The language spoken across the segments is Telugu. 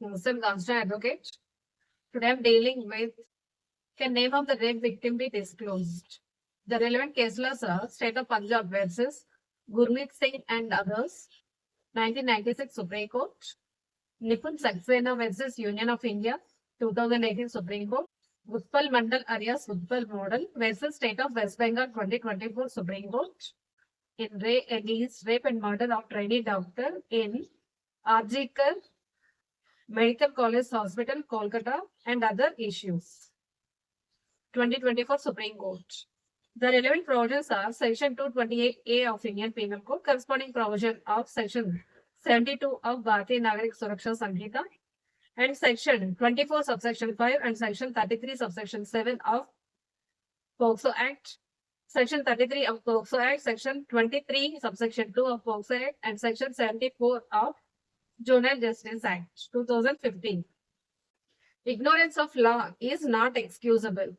Muslim Constitutional Advocate. Today I'm dealing with, can name of the rape victim be disclosed? The relevant case laws are State of Punjab versus Gurmeet Singh and others, 1996 Supreme Court, Nipun Saxena versus Union of India, 2018 Supreme Court, Utpal Mandal alias Utpal Model versus State of West Bengal, 2024 Supreme Court, in against rape and murder of trainee doctor in Arjikar Medical College Hospital, Kolkata, and other issues. 2024 Supreme Court. The relevant provisions are Section 228A of Indian Penal Code, corresponding provision of Section 72 of Bharatiya Nagarik Suraksha Samhita, and Section 24 subsection 5 and Section 33 subsection 7 of POCSO Act, Section 33 of POCSO Act, Section 23 subsection 2 of POCSO Act, and Section 74 of Juvenile Justice Act 2015. Ignorance of law is not excusable.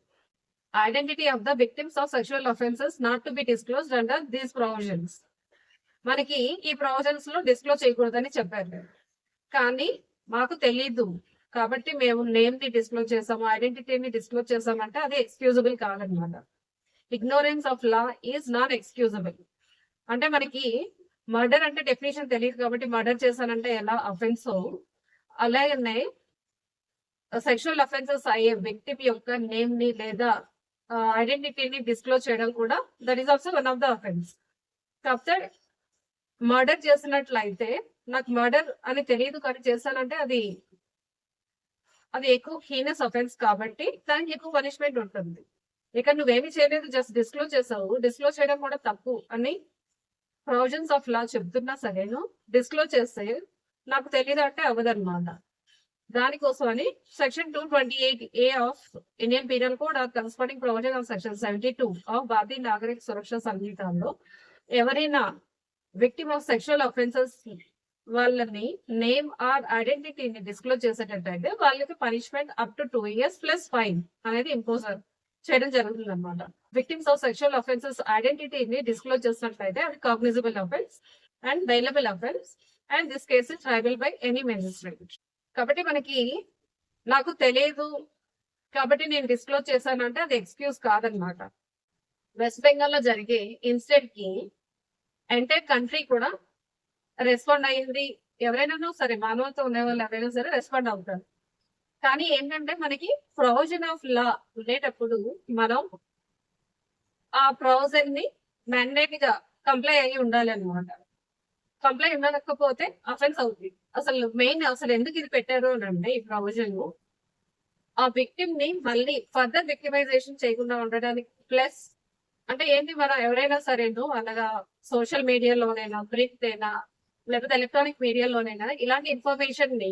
Identity of the victims of sexual offences not to be disclosed under these provisions. మనకి ఈ ప్రొవిజన్స్ లో డిస్క్లోజ్ చేయకూడదని చెప్పారు, కానీ మాకు తెలీదు కాబట్టి మేము నేమ్ ని డిస్క్లోజ్ చేసాము, ఐడెంటిటీని డిస్క్లోజ్ చేసామంటే అది ఎక్స్క్యూజబుల్ కాదనమాట. Ignorance of law is not excusable. అంటే మనకి మర్డర్ అంటే డెఫినేషన్ తెలియదు కాబట్టి మర్డర్ చేశానంటే ఎలా అఫెన్స్, అలాగనే సెక్షువల్ అఫెన్సెస్ అయ్యే వ్యక్తి యొక్క నేమ్ ని లేదా ఐడెంటిటీని డిస్క్లోజ్ చేయడం కూడా that is also one of the offence. కాకపోతే మర్డర్ చేసినట్లయితే నాకు మర్డర్ అని తెలియదు కానీ చేశానంటే అది ఎక్కువ హీనస్ అఫెన్స్ కాబట్టి దానికి ఎక్కువ పనిష్మెంట్ ఉంటుంది. ఇక నువ్వేమి చేయలేదు, జస్ట్ డిస్క్లోజ్ చేసావు, డిస్క్లోజ్ చేయడం కూడా తప్పు అని ప్రొవిజన్స్ ఆఫ్ లా చెప్తున్నా సరేను, డిస్క్లోజ్ చేస్తే నాకు తెలియదు అంటే అవ్వదన్నమాట. దానికోసమని section 228A of Indian penal code or corresponding provision of section 72 of Bharatiya Nagarik Suraksha సంహితలో ఎవరైనా విక్టిమ్ ఆఫ్ సెక్షువల్ అఫెన్సెస్ వాళ్ళని నేమ్ ఆర్ ఐడెంటిటీని డిస్క్లోజ్ చేసేటట్టయితే వాళ్ళకి punishment up to 2 years plus fine అనేది ఇంపోజ్ చేయడం జరుగుతుంది అనమాట. విక్టిమ్స్ ఆఫ్ సెక్షువల్ అఫెన్సెస్ ఐడెంటిటీని డిస్క్లోజ్ చేసినట్లయితే అది cognizable offence and bailable offence and this case is triable by any magistrate. కాబట్టి మనకి నాకు తెలియదు కాబట్టి నేను డిస్క్లోజ్ చేశానంటే అది ఎక్స్క్యూజ్ కాదనమాట. వెస్ట్ బెంగాల్లో జరిగే ఇన్సిడెంట్ కి ఎంటైర్ కంట్రీ కూడా రెస్పాండ్ అయ్యింది. ఎవరైనా సరే మానవత ఉండే వాళ్ళు ఎవరైనా సరే రెస్పాండ్ అవుతారు. కానీ ఏంటంటే మనకి ప్రొవిజన్ ఆఫ్ లా ఉండేటప్పుడు మనం ఆ ప్రొవిజన్ ని మ్యాండేట్ గా కంప్లై అయ్యి ఉండాలి అనమాట. కంప్లై ఉండకపోతే అఫెన్స్ అవుతుంది. అసలు ఎందుకు ఇది పెట్టారు అని అంటే ఈ ప్రొవిజన్ ఆ విక్టిమ్ ని మళ్ళీ ఫర్దర్ విక్టిమైజేషన్ చేయకుండా ఉండడానికి, ప్లస్ అంటే ఏంటి, మనం ఎవరైనా సరేను అలాగా సోషల్ మీడియాలోనైనా, ప్రింట్ అయినా, లేకపోతే ఎలక్ట్రానిక్ మీడియాలోనైనా ఇలాంటి ఇన్ఫర్మేషన్ ని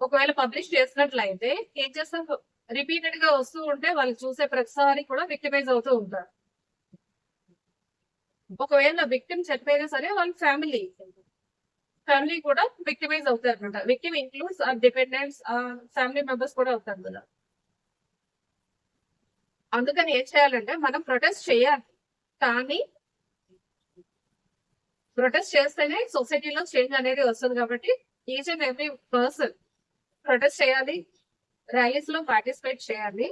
ఒకవేళ పబ్లిష్ చేసినట్లయితే ఏం చేస్తారు, రిపీటెడ్ గా వస్తూ ఉంటే వాళ్ళు చూసే ప్రతిసారి కూడా విక్టిమైజ్ అవుతూ ఉంటారు. ఒకవేళ విక్టిమ్ చనిపోయినా సరే వాళ్ళ ఫ్యామిలీ కూడా విక్టిమైజ్ అవుతారు అనమాట. విక్టిమ్ ఇంక్లూడ్స్ ఆ డిపెండెంట్స్, ఆ ఫ్యామిలీ మెంబర్స్ కూడా అవుతారు కదా. అందుకని ఏం చేయాలంటే మనం ప్రొటెస్ట్ చేయాలి, కానీ ప్రొటెస్ట్ చేస్తేనే సొసైటీలో చేంజ్ అనేది వస్తుంది. కాబట్టి each and every person protest చేయాలి, ర్యాలీస్ లో పార్టిసిపేట్ చేయాలి,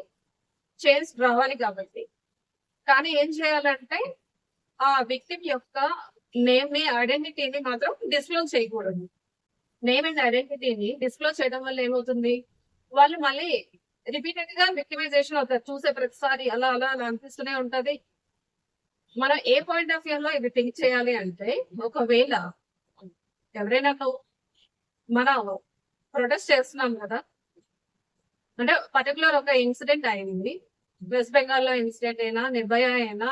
చేంజ్ రావాలి. కాబట్టి కానీ ఏం చేయాలంటే ఆ విక్టిమ్ యొక్క నేమ్ ని, ఐడెంటిటీని మాత్రం డిస్క్లోజ్ చేయకూడదు. నేమ్ అండ్ ఐడెంటిటీని డిస్క్లోజ్ చేయడం వల్ల ఏమవుతుంది, వాళ్ళు మళ్ళీ రిపీటెడ్ గా విక్టిమైజేషన్ అవుతారు. చూసే ప్రతిసారి అలా అలా అలా అనిపిస్తూనే ఉంటది. మనం ఏ పాయింట్ ఆఫ్ వ్యూ లో ఇది థింక్ చేయాలి అంటే, ఒకవేళ ఎవరైనా మనం ప్రొటెస్ట్ చేస్తున్నాం కదా, అంటే పర్టికులర్ ఒక ఇన్సిడెంట్ అయింది, వెస్ట్ బెంగాల్లో ఇన్సిడెంట్ అయినా, నిర్భయ అయినా,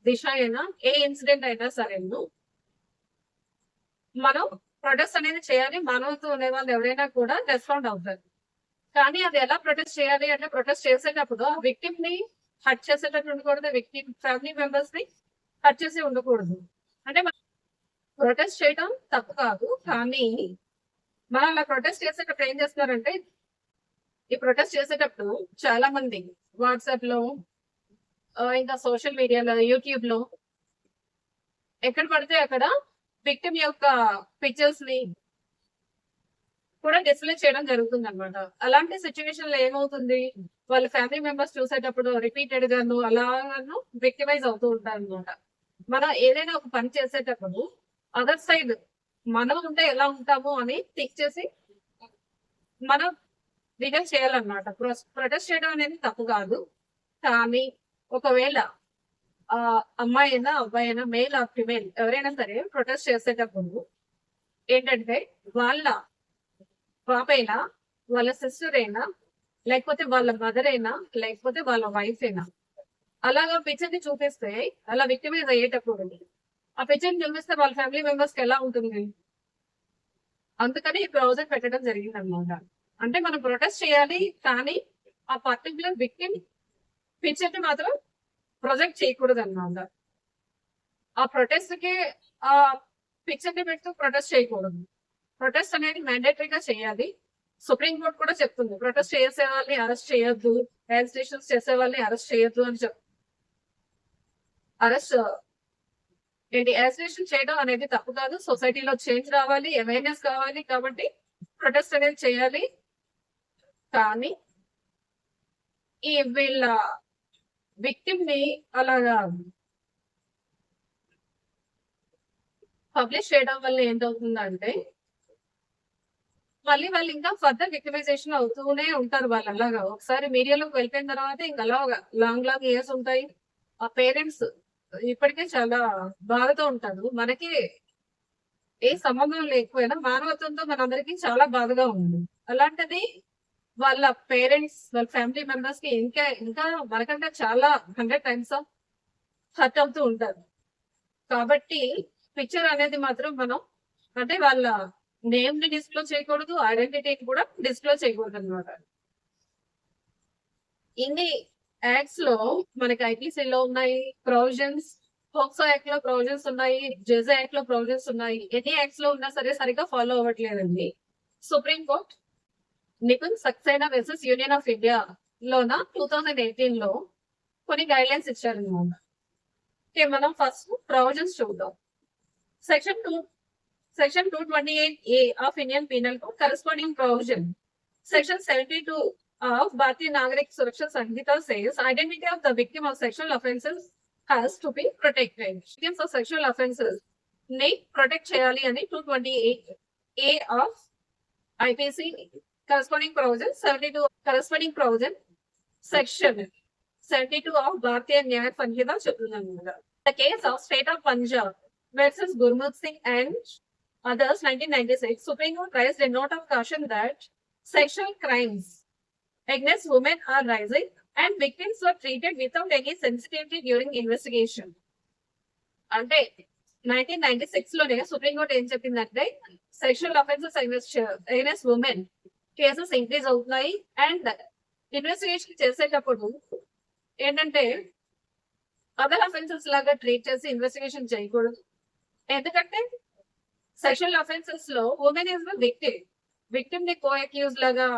దిశ అయినా, ఏ ఇన్సిడెంట్ అయినా సరే మనం ప్రొటెస్ట్ అనేది చేయాలి. మానవత్వం ఉండే వాళ్ళు ఎవరైనా కూడా రెస్పాండ్ అవుతారు. కానీ అది ఎలా ప్రొటెస్ట్ చేయాలి అంటే, ప్రొటెస్ట్ చేసేటప్పుడు ఆ విక్టిమ్ ని హర్ట్ చేసేటట్టు ఉండకూడదు, విక్టిమ్ ఫ్యామిలీ మెంబర్స్ ని హర్ట్ చేసి ఉండకూడదు. అంటే ప్రొటెస్ట్ చేయడం తప్పు కాదు, కానీ మనం అలా ప్రొటెస్ట్ చేసేటప్పుడు ఏం చేస్తున్నారంటే, ఈ ప్రొటెస్ట్ చేసేటప్పుడు చాలా మంది వాట్సాప్ లో, ఇంకా సోషల్ మీడియాలో, యూట్యూబ్ లో ఎక్కడ పడితే అక్కడ విక్టిమ్ యొక్క పిక్చర్స్ ని కూడా డిస్ప్లే చేయడం జరుగుతుంది అనమాట. అలాంటి సిచ్యువేషన్ లో ఏమవుతుంది, వాళ్ళ ఫ్యామిలీ మెంబర్స్ చూసేటప్పుడు రిపీటెడ్ గాను అలాగాను విక్టిమైజ్ అవుతూ ఉంటారు అనమాట. మనం ఏదైనా ఒక పని చేసేటప్పుడు అదర్ సైడ్ మనం ఉంటే ఎలా ఉంటాము అని థింక్ చేసి మనం బిహేవ్ చేయాలన్నమాట. ప్రొటెస్ట్ చేయడం అనేది తప్పు కాదు. కానీ ఒకవేళ అమ్మాయి అయినా అబ్బాయి అయినా మేల్ ఆర్ ఫిమేల్ ఎవరైనా సరే ప్రొటెస్ట్ చేసేటప్పుడు ఏంటంటే వాళ్ళ పాప అయినా వాళ్ళ సిస్టర్ అయినా లేకపోతే వాళ్ళ మదర్ అయినా లేకపోతే వాళ్ళ వైఫ్ అయినా అలాగా పిక్చర్ ని చూపిస్తే అలా విక్టిమైజ్ అయ్యేటప్పుడు ఆ పిక్చర్ ని చూపిస్తే వాళ్ళ ఫ్యామిలీ మెంబర్స్ కి ఎలా ఉంటుంది. అందుకని ఈ ప్రాజెక్ట్ పెట్టడం జరిగింది అనమాట. అంటే మనం ప్రొటెస్ట్ చేయాలి కానీ ఆ పర్టికులర్ విక్టిమ్ పిక్చర్ ని మాత్రం ప్రొజెక్ట్ చేయకూడదు అనమాట. ఆ ప్రొటెస్ట్ కి ఆ పిక్చర్ ని పెడుతూ ప్రొటెస్ట్ చేయకూడదు. ప్రొటెస్ట్ అనేది మ్యాండేటరీగా చేయాలి. సుప్రీం కోర్టు కూడా చెప్తుంది ప్రొటెస్ట్ చేసే వాళ్ళని అరెస్ట్ చేయొద్దు, రిజిస్ట్రేషన్స్ చేసే వాళ్ళని అరెస్ట్ చేయొద్దు అని అరెస్ట్ ఏంటి రిజిస్ట్రేషన్ చేయడం అనేది తప్పు కాదు. సొసైటీలో చేంజ్ రావాలి, అవేర్నెస్ కావాలి కాబట్టి ప్రొటెస్ట్ అనేది చేయాలి. కానీ ఈ వీళ్ళ విక్టిమ్ ని అలాగా పబ్లిష్ చేయడం వల్ల ఏంటవుతుందంటే మళ్ళీ వాళ్ళు ఇంకా ఫర్దర్ విక్టిమైజేషన్ అవుతూనే ఉంటారు. వాళ్ళు అలాగా ఒకసారి మీడియాలోకి వెళ్ళిపోయిన తర్వాత ఇంకా అలాగా లాంగ్ ఇయర్స్ ఉంటాయి. ఆ పేరెంట్స్ ఇప్పటికే చాలా బాధతో ఉంటారు. మనకి ఏ సంబంధం లేకపోయినా మానవత్వంతో మనందరికీ చాలా బాధగా ఉంది. అలాంటిది వాళ్ళ పేరెంట్స్ వాళ్ళ ఫ్యామిలీ మెంబర్స్ కి ఇంకా ఇంకా మనకంటే చాలా 100 టైమ్స్ హర్ట్ అవుతూ ఉంటారు. కాబట్టి పిక్చర్ అనేది మాత్రం మనం అంటే వాళ్ళ నేమ్ ని డిస్క్లోజ్ చేయకూడదు, ఐడెంటిటీని కూడా డిస్క్లోజ్ చేయకూడదు అనమాట. ఇన్ని యాక్ట్స్ లో మనకి ఐపీసీలో ఉన్నాయి ప్రొవిజన్స్, పోక్సో యాక్ట్ లో ప్రొవిజన్స్ ఉన్నాయి, జెజా యాక్ట్ లో ప్రొవిజన్స్ ఉన్నాయి. ఎన్ని యాక్ట్స్ లో ఉన్నా సరే సరిగా ఫాలో అవ్వట్లేదండి. Supreme Court Nipun Saxena versus union of India లోన 2018 లో కొన్ని గైడ్ లైన్స్ ఇచ్చారనమాట. మనం ఫస్ట్ ప్రొవిజన్స్ చూద్దాం. Section 228A of Indian Penal Code corresponding provision. Section 72 of Bharatiya Nagarik Suraksha Sanhita says identity of the victim of sexual offences has to be protected. Victims of sexual offences ని ప్రొటెక్ట్ చేయాలి అని 228A of IPC corresponding provision 72 corresponding provision section 72 of Bharatiya Nyaya Sanhita చెప్తుందన్నమాట. The case of State of Punjab versus Gurmukh Singh and others 1996, Supreme Court raised a note of caution that sexual crimes against women are rising and victims were treated without any sensitivity during investigation. అంటే 1996 లోనే సుప్రీం కోర్ట్ ఏం చెప్పిందంటే sexual offences against women cases increase అవుతున్నాయి అండ్ ఇన్వెస్టిగేషన్ చేసేటప్పుడు ఏంటంటే అదర్ అఫెన్సెస్ లాగా ట్రీట్ చేసి ఇన్వెస్టిగేషన్ చేయకూడదు. ఎందుకంటే సెక్షువల్ అఫెన్సెస్ లో ఉమెన్ ఇస్ ద విక్టిమ్ ని కో అక్యూజ్ లాగా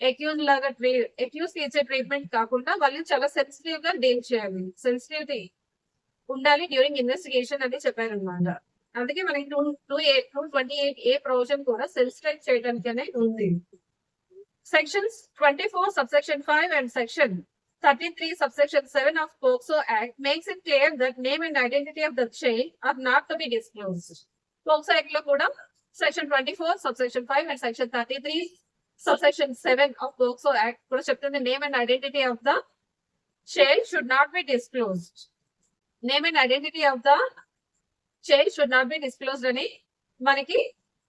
అక్యూజ్ కి ఇచ్చే ట్రీట్మెంట్ కాకుండా వాళ్ళు చాలా సెన్సిటివ్ గా డీల్ చేయాలి, సెన్సిటివిటీ ఉండాలి డ్యూరింగ్ ఇన్వెస్టిగేషన్ అని చెప్పారనమాట. అందుకే మనకి 228A ప్రొవిజన్ కూడా సెన్సిటైజ్ చేయడానికనే ఉంది. Sections 24 subsection 5 and section 33 subsection 7 of POCSO Act makes it clear that name and identity of the child are not to be disclosed. POCSO Act లో కూడా section 24 subsection 5 and section 33 subsection 7 of POCSO Act కూడా చెప్తుంది name and identity of the child should not be disclosed. Name and identity of the child should not be disclosed అని మనకి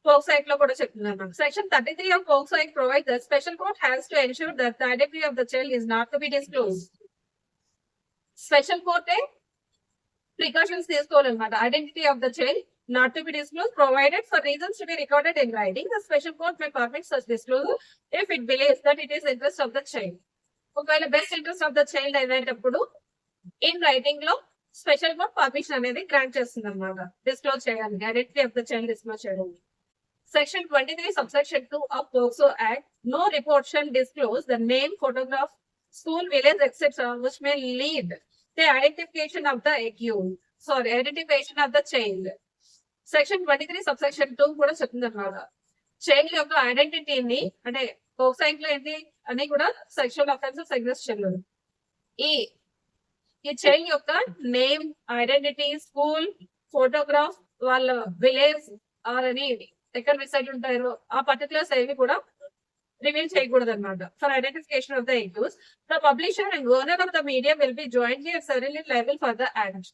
POCSO Act లో కూడా చెప్తున్నాను. Section 33 of POCSO Act provides that special court has to ensure that the identity of the child is not to be disclosed. Special court precautions తీసుకోవాలన్నమాట. Identity of the child not to be disclosed provided for reasons to be recorded in writing. The special court may permit such disclosure if it believes that it is interest of the child. ఒకవేళ best interest of the child అయినప్పుడు ఇన్ రైటింగ్ లో స్పెషల్ కోర్ట్ పర్మిషన్ అనేది గ్రాంట్ చేస్తుంది అనమాట. డిస్క్లోజ్ చేయడానికి identity of the child disclose చేయడానికి. Section 23 subsection 2 of POCSO Act, no report shall disclose the name, photograph, school, village, etc. which may lead the identification of the identification of the child. Section 23 subsection 2 కూడా చెప్తుంది అన్నమాట. చైల్డ్ యొక్క ఐడెంటిటీని అంటే సొసైటీ లో ఏంటి అని కూడా సెక్షువల్ అఫెన్సెస్ ఎగ్జిస్ట్ చేయలేదు. ఈ ఈ చైల్డ్ యొక్క నేమ్, ఐడెంటిటీ, స్కూల్, ఫోటోగ్రాఫ్, వాళ్ళ విలేజ్ ఆర్ అని ఎక్కడ రిసైడ్ ఉంటారో ఆ పర్టికులర్స్ ఏవి కూడా రివీల్ చేయకూడదు అనమాట. For identification of the accused, the publisher and owner of the media will be jointly and severally liable for the act.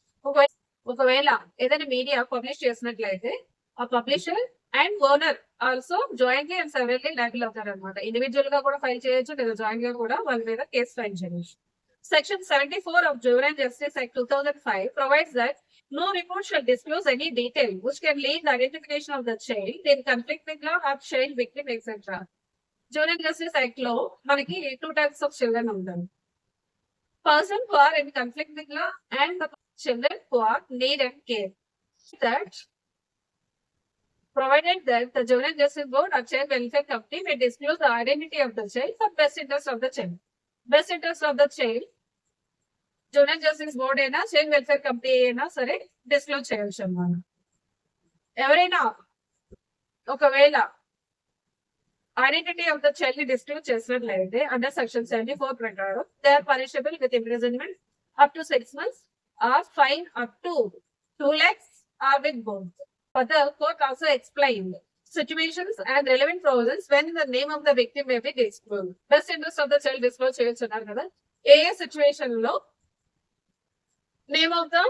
ఒకవేళ ఏదైనా మీడియా పబ్లిష్ చేసినట్లయితే ఆ publisher and owner also jointly and severally liable అవుతారు అనమాట. ఇండివిజువల్ గా కూడా ఫైల్ చేయొచ్చు లేదా జాయింట్ గా కూడా వాళ్ళ మీద కేసు ఫైల్ చేయొచ్చు. Section 74 of Juvenile Justice Act 2005 provides that no report shall disclose any detail which can lead the identification of the child in conflict with law of child victim, etc. Juvenile Justice Act లో మనకి 2 types of children ఉంటారు. Person who are in conflict with law and the children who are need and care. That provided that the Juvenile Justice Board or Child Welfare Committee may disclose the identity of the child for best interest of the child. Best interest of the child junior justice board అయినా చైల్డ్ వెల్ఫేర్ కమిటీ అయినా సరే డిస్క్లోజ్ చేయొచ్చు అన్నమాట. ఎవరైనా ఒకవేళ ఐడెంటిటీ ఆఫ్ ద చైల్డ్ ని డిస్క్లోజ్ చేసినట్లయితే అండర్ సెక్షన్ 74 ప్రకారం they are punishable with imprisonment up to 6 months or fine up to 2 lakhs or with both. Further, court also explained situations and relevant provisions when the name of the victim may be disclosed. Best interest of the child disclose చేయొచ్చు అన్నారు కదా. ఏ సిచ్యువేషన్ లో name of the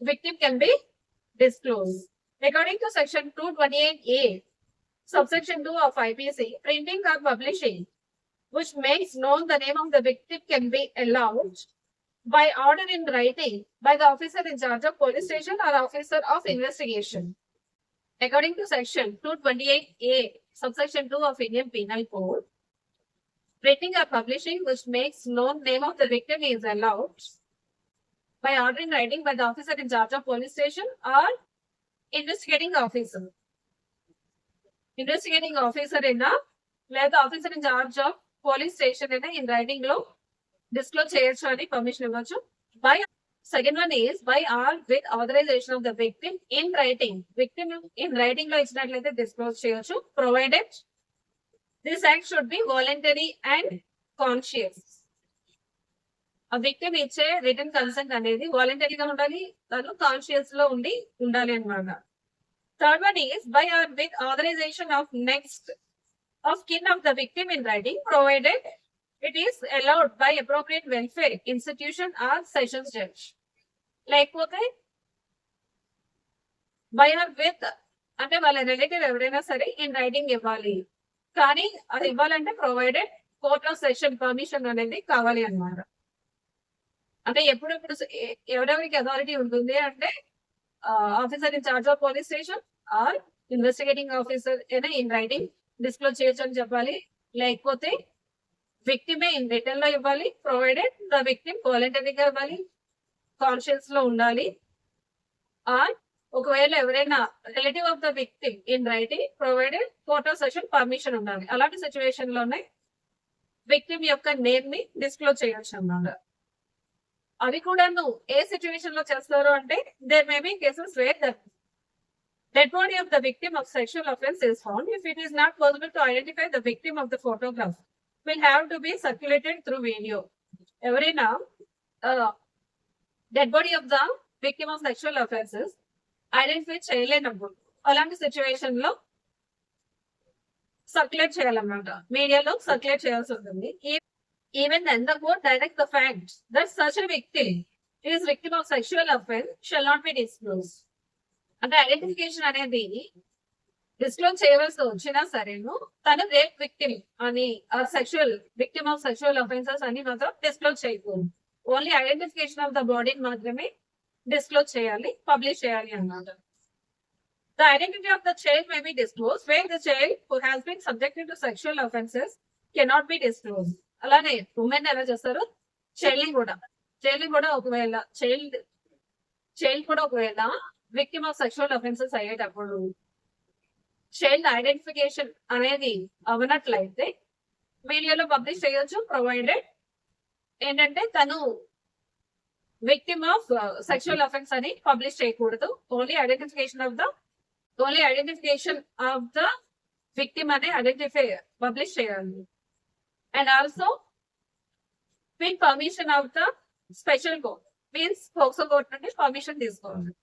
victim can be disclosed. According to section 228A, subsection 2 of IPC, printing or publishing which makes known the name of the victim can be allowed by order in writing by the officer in charge of police station or officer of investigation. According to section 228A, subsection 2 of Indian Penal Code, printing or publishing which makes known name of the victim is allowed by order in writing by the officer in charge of police station or investigating officer. Investigating officer అయినా లేదా officer in charge of police station అయినా ఇన్ రైటింగ్ లో డిస్క్లోజ్ చేయొచ్చు అని పర్మిషన్ ఇవ్వచ్చు. By second one is by or with authorisation of the victim in writing. Victim in writing లో ఇచ్చినట్లయితే డిస్క్లోజ్ చేయొచ్చు, provided this act should be voluntary and conscious. ఆ విక్టిమ్ ఇచ్చే రిటర్న్ కన్సెంట్ అనేది వాలంటరీగా ఉండాలి, దానిలో కాన్షియస్ లో ఉండాలి అన్నమాట. Third one is by or with authorisation of next of కిన్ of the victim in writing, provided it is allowed by appropriate welfare institution or sessions judge. లేకపోతే బై ఆర్ విత్ అంటే వాళ్ళ రిలేటివ్ ఎవరైనా సరే ఇన్ రైటింగ్ ఇవ్వాలి, కానీ అది ఇవ్వాలంటే provided court of session permission అనేది కావాలి అన్నమాట. అంటే ఎప్పుడెప్పుడు ఎవరెవరికి అథారిటీ ఉంటుంది అంటే officer in charge of police station or investigating officer అయినా ఇన్ రైటింగ్ డిస్క్లోజ్ చేయొచ్చు అని చెప్పాలి, లేకపోతే విక్టిమే ఇన్ రిటర్న్ లో ఇవ్వాలి, ప్రొవైడెడ్ ద విక్టిమ్ వాలంటరీగా ఇవ్వాలి, కాన్షియస్ లో ఉండాలి, ఆర్ ఒకవేళ ఎవరైనా relative of the victim in writing provided court of session permission ఉండాలి. అలాంటి సిచ్యువేషన్ లోనే విక్టిమ్ యొక్క నేమ్ ని డిస్క్లోజ్ చేయొచ్చు అన్నమాట. అవి కూడా ఏ సిచ్యువేషన్ లో చేస్తారు అంటే there may be cases where the dead body of the victim of sexual offence is found. If it is not possible to identify the victim of the photograph will have to be circulated through video. ఎవరైనా dead body of the victim of sexual offences identify చేయలేనప్పుడు అలాంటి సిచ్యువేషన్ లో సర్క్యులేట్ చేయాలన్నమాట, మీడియాలో సర్క్యులేట్ చేయాల్సి ఉంటుంది. Even then, the court directs the fact that such a victim is victim of sexual offense shall not be disclosed. అంటే ఐడెంటిఫికేషన్ అనేది డిస్క్లోజ్ చేయవలసి వచ్చినా సరేను తను రేప్ విక్టిమ్ అని sexual victim of sexual offences అని మాత్రం డిస్క్లోజ్ చేయకూడదు. ఓన్లీ ఐడెంటిఫికేషన్ ఆఫ్ ద బాడీని మాత్రమే డిస్క్లోజ్ చేయాలి, పబ్లిష్ చేయాలి అన్నమాట. The identity of the child may be disclosed where the child who has been subjected to sexual offenses cannot be disclosed. అలానే ఉమెన్ ఎలా చేస్తారు, చైల్డ్ కూడా ఒకవేళ విక్టిమ్ ఆఫ్ సెక్షువల్ అఫెన్సెస్ అయ్యేటప్పుడు చైల్డ్ ఐడెంటిఫికేషన్ అనేది అవనట్లయితే మీడియాలో పబ్లిష్ చేయొచ్చు, ప్రొవైడెడ్ ఏంటంటే తను విక్టిమ్ ఆఫ్ సెక్షువల్ అఫెన్స్ అని పబ్లిష్ చేయకూడదు. Only identification of the victim అనే ఐడెంటిఫై పబ్లిష్ చేయాలి. And also with permission of the special court, means POCSO court నుండి పర్మిషన్ తీసుకోవాలి.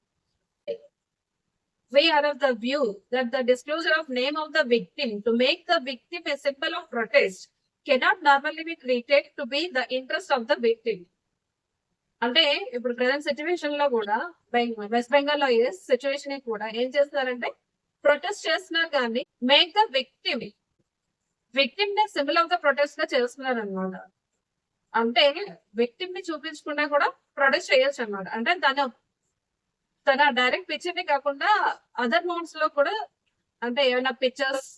We are of the view that the disclosure of name of the victim to make the victim a symbol of protest cannot normally be treated to be the interest of the victim. అంటే ఇప్పుడు ప్రజెంట్ సిచ్యువేషన్ లో కూడా వెస్ట్ బెంగాల్ లో ఏ సిచ్యువేషన్ కూడా ఏం చేస్తున్నారంటే ప్రొటెస్ట్ చేస్తున్నారు కానీ మేక్ ద విక్టిమ్ ని సింబల్ ఆఫ్ ద ప్రొటెస్ట్ గా చేస్తున్నారు అనమాట. అంటే విక్టిమ్ ని చూపించకుండా కూడా ప్రొటెస్ట్ చేయొచ్చు అనమాట. అంటే తన డైరెక్ట్ పిక్చర్ ని కాకుండా అదర్ మోడ్స్ లో కూడా, అంటే ఏమైనా పిక్చర్స్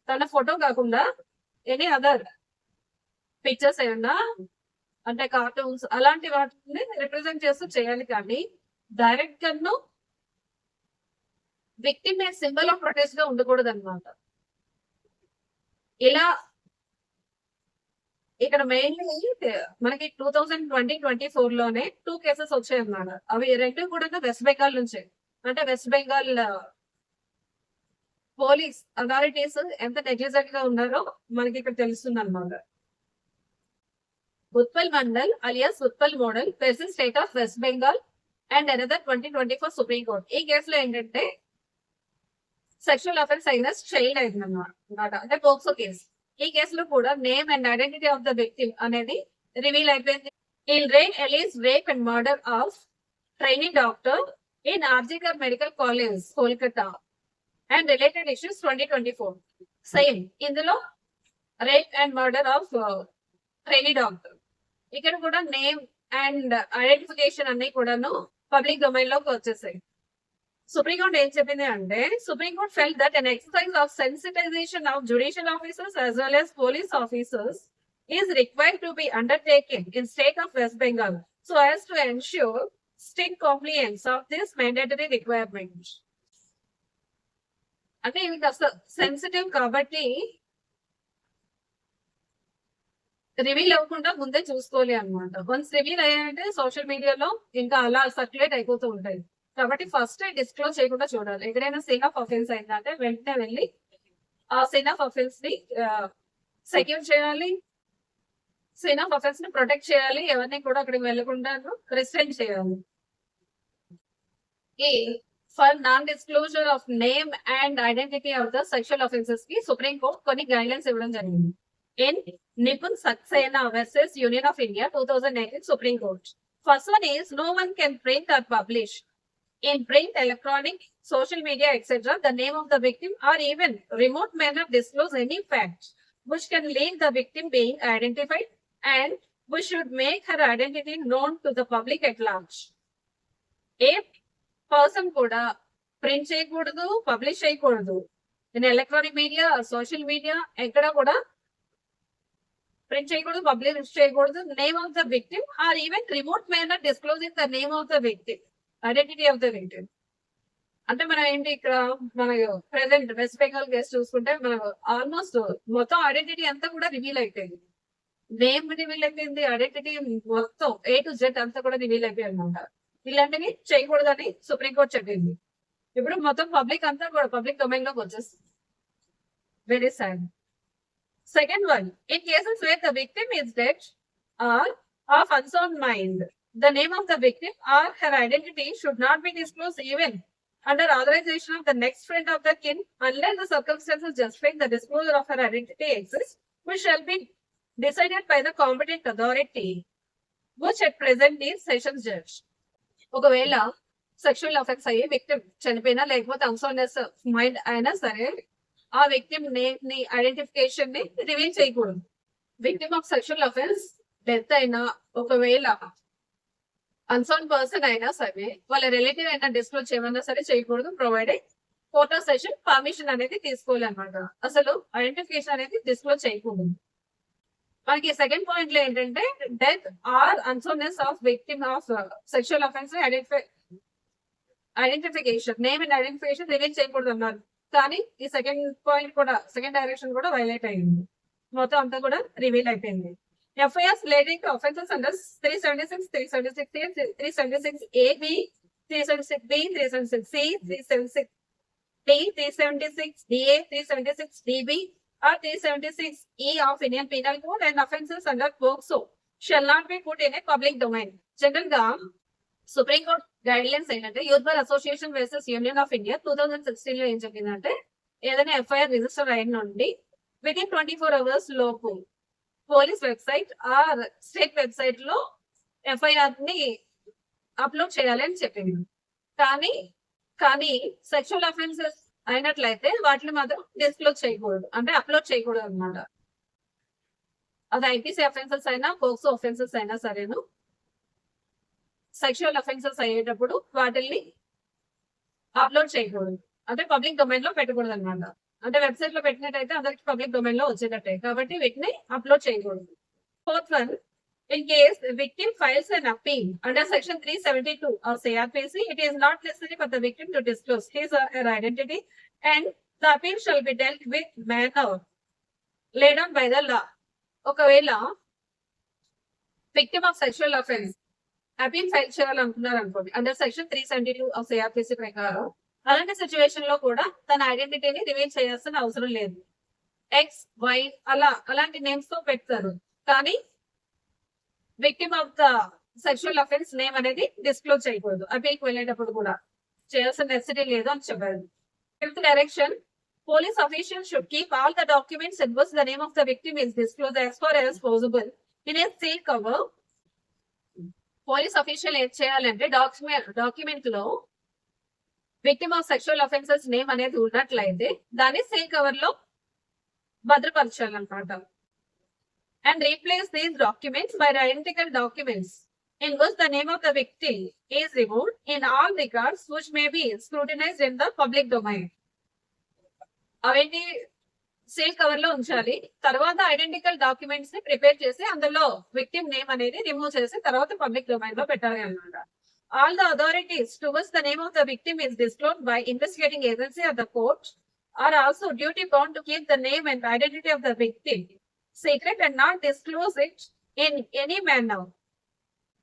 తన ఫోటో కాకుండా ఎనీ అదర్ పిక్చర్స్ ఏమన్నా అంటే కార్టూన్స్ అలాంటి వాటిని రిప్రజెంట్ చేస్తూ చేయాలి. కానీ డైరెక్ట్ గా విక్టిమ్ సింబల్ ఆఫ్ ప్రొటెస్ట్ గా ఉండకూడదు అనమాట. ఇలా ఇక్కడ మెయిన్లీ మనకి 2020-24 లోనే 2 కేసెస్ వచ్చాయి అన్నమాట. అవి రెండు కూడా వెస్ట్ బెంగాల్ నుంచే. అంటే వెస్ట్ బెంగాల్ పోలీస్ అథారిటీస్ ఎంత నెగ్లిజెంట్ గా ఉన్నారో మనకి ఇక్కడ తెలుస్తుంది అనమాట. Utpal mandal alias Utpal model present state of west Bengal and another 2024 supreme court. ఈ కేసులో ఏంటంటే సెక్షువల్ అఫెన్స్ అయిన చైల్డ్ అయింది అన్నమాట. అంటే పోక్సో కేసు. ఈ కేసులో కూడా name and identity of the victim అనేది రివీల్ అయిపోయింది. In re alleged rape and murder of training doctor in RG Kar medical college Kolkata and related issues 2024. Same ఇందులో rape and murder of training doctor. ఇక్కడ కూడా నేమ్ అండ్ ఐడెంటిఫికేషన్ అన్ని కూడాను పబ్లిక్ డొమైన్ లోకి వచ్చేసాయి. సుప్రీం కోర్ట్ ఏం చెప్పింది అంటే supreme court felt that an exercise of sensitization of judicial officers as well as police officers is required to be undertaken in state of West Bengal so as to ensure strict compliance of this mandatory requirement. అంటే ఇవి కాస్త సెన్సిటివ్ కాబట్టి రివీల్ అవ్వకుండా ముందే చూసుకోవాలి అనమాట. వన్స్ రివీల్ అయ్యాయంటే సోషల్ మీడియాలో ఇంకా అలా సర్క్యులేట్ అయిపోతూ ఉంటాయి. కాబట్టి ఫస్ట్ డిస్క్లోజ్ చేయకుండా చూడాలి. ఎక్కడైనా సీన్ ఆఫ్ అఫెన్స్ అయిందంటే వెంటనే వెళ్ళి ఆ సీన్ ఆఫ్ అఫెన్స్ ని సెక్యూర్ చేయాలి, సీన్ ఆఫ్ అఫెన్స్ ని ప్రొటెక్ట్ చేయాలి, ఎవరిని కూడా అక్కడికి వెళ్లకుండా రిస్ట్రైన్ చేయాలి. For non disclosure of name and identity of the sexual offences కి సుప్రీం కోర్ట్ కొన్ని గైడ్లైన్స్ ఇవ్వడం జరిగింది. In Nipun Saxena versus union of India 2018 supreme court. First one is no one can print or publish in print, electronic, social media, etc. the name of the victim or even remote manner disclose any fact which can lead the victim being identified and which should make her identity known to the public at large. A person కూడా ప్రింట్ చేయకూడదు, పబ్లిష్ చేయకూడదు. In electronic media, social media ఎక్కడ కూడా ప్రింట్ చేయకూడదు, పబ్లిష్ చేయకూడదు. Name of the victim are even remote manner disclosing the name of the victim, identity of the victim. అంటే మనం ఏంటి ఇక్కడ మన ప్రెసెంట్ వెస్ట్ బెంగాల్ కేసు చూసుకుంటే మనం ఆల్మోస్ట్ మొత్తం ఐడెంటిటీ అంతా కూడా రివీల్ అయిపోయింది. నేమ్ రివీల్ అయిపోయింది, ఐడెంటిటీ మొత్తం A to Z అంతా కూడా రివీల్ అయిపోయింది అనమాట. ఇలాంటివి చేయకూడదని సుప్రీంకోర్టు చెప్పింది. ఇప్పుడు మొత్తం పబ్లిక్ అంతా కూడా పబ్లిక్ డొమైన్ లోకి వచ్చేస్తుంది. Very sad. Second one, in cases where the victim is dead or of unsound mind, the name of the victim or her identity should not be disclosed even under authorization of the next friend of the kin unless the circumstances justifying the disclosure of her identity exists, which shall be decided by the competent authority, which at present is sessions judge. ఒకవేళ సెక్షువల్ అఫెన్స్ అయ్యి విక్టిమ్ చనిపోయినా లేకపోతే అన్సౌండ్నెస్ మైండ్ అయినా సరే ఆ విక్టిమ్ నేమ్ ని ఐడెంటిఫికేషన్ ని రివీల్ చేయకూడదు. Victim of sexual offence death అయినా ఒకవేళ అన్సౌండ్ పర్సన్ అయినా సరే వాళ్ళ రిలేటివ్ అయినా డిస్క్లోజ్ చేయమన్నా సరే చేయకూడదు. Provided court of session permission అనేది తీసుకోవాలి అనమాట. అసలు ఐడెంటిఫికేషన్ అనేది డిస్క్లోజ్ చేయకూడదు. మనకి సెకండ్ పాయింట్ లో ఏంటంటే death or unsoundness of victim of sexual offence identification name and identification reveal చేయకూడదు అన్నారు. కానీ ఈ సెకండ్ పాయింట్ కూడా సెకండ్ డైరెక్షన్ కూడా వైలేట్ అయింది. మొత్తం అంతా కూడా రివీల్ అయిపోయింది. FIRs relating to offences under 376, 376A, 376AB, 376B, 376C, 376 D, 376, DA, 376, DB, or 376E of Indian Penal Code and offences under POCSO shall not be put in a public domain. General గా సుప్రీం కోర్ట్ గైడ్ లైన్స్ ఏంటంటే youth bar association versus union of India 2016 లో ఏం చెప్పిందంటే ఏదైనా ఎఫ్ఐఆర్ రిజిస్టర్ అయిన నుండి విత్ ఇన్ 24 hours లోపు police website or state website లో ఎఫ్ఐఆర్ ని అప్లోడ్ చేయాలి అని చెప్పింది. కానీ సెక్షువల్ అఫెన్సెస్ అయినట్లయితే వాటిని మాత్రం డిస్క్లోజ్ చేయకూడదు, అంటే అప్లోడ్ చేయకూడదు అనమాట. అది ఐపీసీ అఫెన్సెస్ అయినా పోక్సో అఫెన్సెస్ అయినా సరేను, సెక్షువల్ అఫెన్సెస్ అయ్యేటప్పుడు వాటిల్ని అప్లోడ్ చేయకూడదు, అంటే పబ్లిక్ డొమైన్ లో పెట్టకూడదు అనమాట. అంటే వెబ్సైట్ లో పెట్టినట్టయితే అందరికి పబ్లిక్ డొమైన్ లో వచ్చేటట్టే, కాబట్టి వీటిని అప్లోడ్ చేయకూడదు. Fourth one, in case the victim files an appeal under section 372 of CRPC, it is not necessary for the victim to disclose his or her identity and the appeal shall be dealt with manner laid down by the law. ఒకవేళ victim of sexual offense appeal file చేయాలనుకున్నారు అనుకోండి అండర్ సెక్షన్ 372 ఆఫ్ CRPC ప్రకారం, అలాంటి సిచ్యువేషన్ లో కూడా తన ఐడెంటిటీని రివీల్ చేయాల్సిన అవసరం లేదు. ఎక్స్ వై అలాంటి నేమ్స్ తో పెడతారు, కానీ victim of the sexual offence name అనేది డిస్క్లోజ్ చేయకూడదు. అపీల్కి వెళ్ళేటప్పుడు కూడా చేయాల్సిన నెసెసిటీ లేదు అని చెప్పారు. Fifth direction, police official should keep all the documents in which the name of the victim is disclose as far as possible in a seal cover. Police official ఏం చేయాలంటే డాక్యుమెంట్ లో victim of sexual offences name అనేది ఉన్నట్లయితే దాన్ని సీల్ కవర్ లో భద్రపరచాలన్నమాట. And replace these documents by identical documents in which the name of the victim is removed in all records which may be scrutinized in the public domain. అవన్నీ సీల్ కవర్ లో ఉంచాలి. తర్వాత ఐడెంటికల్ డాక్యుమెంట్స్ ని ప్రిపేర్ చేసి అందులో విక్టిమ్ నేమ్ అనేది రిమూవ్ చేసి తర్వాత పబ్లిక్ డొమైన్ లో పెట్టాలి అన్నమాట. All the authorities to which the name of the victim is disclosed by investigating agency of the court are also duty bound to keep the name and identity of the victim secret and not disclose it in any manner.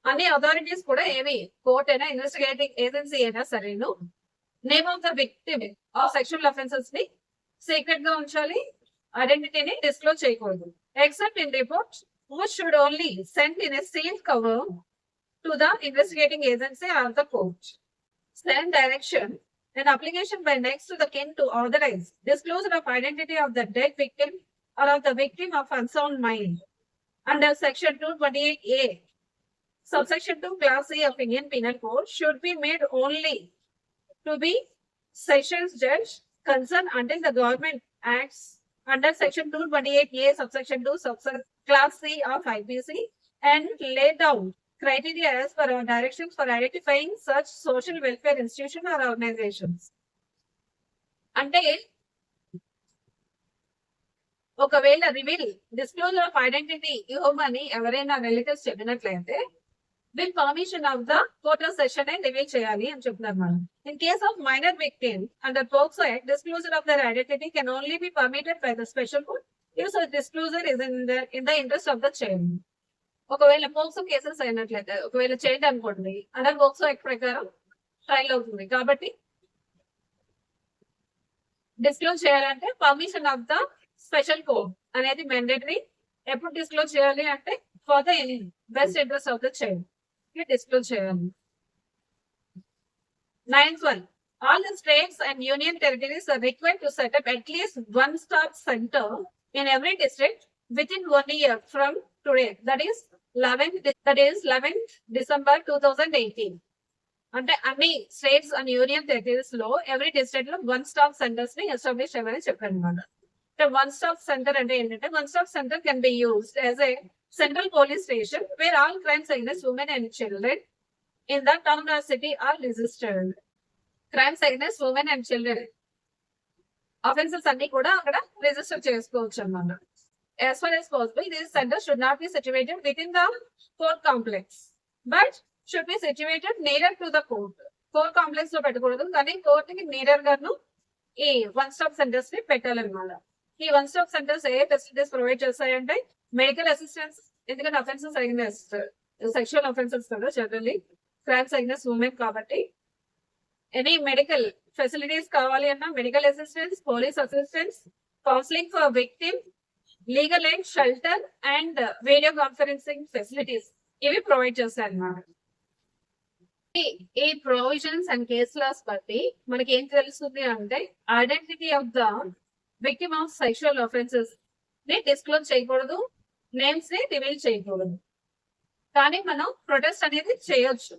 అన్ని అథారిటీస్ కూడా ఏవి కోర్ట్ అయినా ఇన్వెస్టిగేటింగ్ ఏజెన్సీ అయినా సరేను name of the victim of sexual offences ని సీక్రెట్ గా ఉంచాలి, ఐడెంటిటీని డిస్క్లోజ్ చేయకూడదు. Except in report which should only send in a seal cover to the investigating agency or the court. Second direction, an application by next to the kin to authorize disclosure of identity of the dead victim or of the victim of unsound mind under section 228A subsection 2 class C of Indian Penal Code should be made only to be sessions judge concerned until the government acts under section 228A subsection 2 class C of IPC and lay down criteria as per our directions for identifying such social welfare institution or organizations. అంటే ఒకవేళ రివీల్ డిస్క్లోజర్ ఆఫ్ ఐడెంటిటీ ఇవ్వమని ఎవరైనా రిలేటివ్స్ చెప్పినట్లయితే with permission of the court of session reveal చేయాలి అని చెప్తున్నారు మనం. In case of minor victim under POCSO act disclosure of their identity can only be permitted by the special court if such disclosure is in the interest of the child. ఒకవేళ పోక్సో కేసెస్ అయినట్లయితే ఒకవేళ చైల్డ్ అనుకోండి అండర్ పోక్సో యాక్ట్ ప్రకారం ట్రయల్ అవుతుంది, కాబట్టి డిస్క్లోజ్ చేయాలంటే permission of the special court అనేది మ్యాండేటరీ. ఎప్పుడు డిస్క్లోజ్ చేయాలి అంటే for the best interest of the child disclose చేయాలి. 9th one, all the states and union territories are required to set up at least one stop center in every district within 1 year from today, that is 11th December 2018. అంటే అన్ని స్టేట్స్ అండ్ యూనియన్ టెరిటరీస్ లో ఎవ్రీ డిస్ట్రిక్ట్ లో వన్ స్టాప్ సెంటర్స్ ని ఎస్టాబ్లిష్ చేయమని చెప్పారు అనమాట. వన్ స్టాప్ సెంటర్ అంటే ఏంటంటే one stop centre can be used as a central police station where all crimes against women and children in the town or city are registered. Crimes against women and children offences అన్ని కూడా అక్కడ రిజిస్టర్ చేసుకోవచ్చు అన్నమాట. As far as possible, these centers should not be situated within the court complex, but should be situated nearer to the court. Court complex లో పెట్టకూడదు, కానీ కోర్ట్ కి నియర్ గాను ఈ వన్ స్టాప్ సెంటర్స్ ని పెట్టాలన్నమాట. ఈ వన్ స్టాప్ సెంటర్స్ ఏ ఫెసిలిటీస్ ప్రొవైడ్ చేస్తాయంటే మెడికల్ అసిస్టెన్స్, ఎందుకంటే అఫెన్సెస్ అగైన్స్ట్ సెక్షువల్ అఫెన్సెస్ కదా జనరల్లీ క్రైమ్స్ అగైన్స్ట్ ఉమెన్ కాబట్టి ఎనీ మెడికల్ ఫెసిలిటీస్ కావాలి అన్నా medical assistance, police assistance, counselling for victim, legal aid, shelter and video conferencing facilities ఇవి ప్రొవైడ్ చేస్తారు అన్నమాట. ఈ ప్రొవిజన్స్ అండ్ కేస్ లాస్ బట్టి మనకి ఏం తెలుస్తుంది అంటే identity of the victim of sexual offences ని డిస్క్లోజ్ చేయకూడదు, నేమ్స్ ని రివీల్ చేయకూడదు, కానీ మనం ప్రొటెస్ట్ అనేది చేయొచ్చు.